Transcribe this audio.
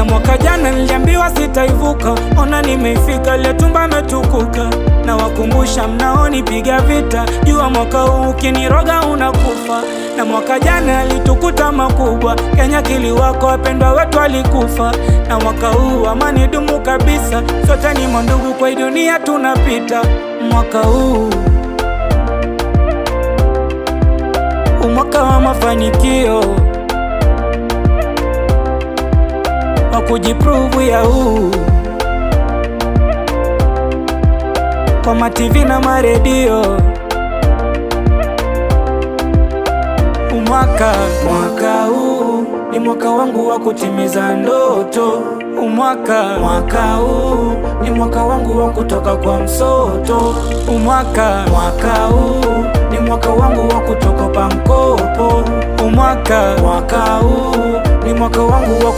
Na mwaka jana niliambiwa sitaivuka, ona nimeifika, ile tumba metukuka. Na wakumbusha mnaonipiga vita, jua mwaka huu ukiniroga unakufa. Na mwaka jana alitukuta makubwa, Kenya kiliwako, wapendwa wetu walikufa. Na mwaka huu amani dumu kabisa, sote ni mandugu, kwa dunia tunapita. Mwaka huu mwaka wa mafanikio, wa kujiprove ya huu kwa mativi na maredio. Mwaka huu ni mwaka wangu wa kutimiza ndoto. Mwaka huu ni mwaka wangu wa kutoka kwa msoto. Mwaka huu ni mwaka wangu wa kutoka pa mkopo. Mwaka huu ni mwaka wangu wa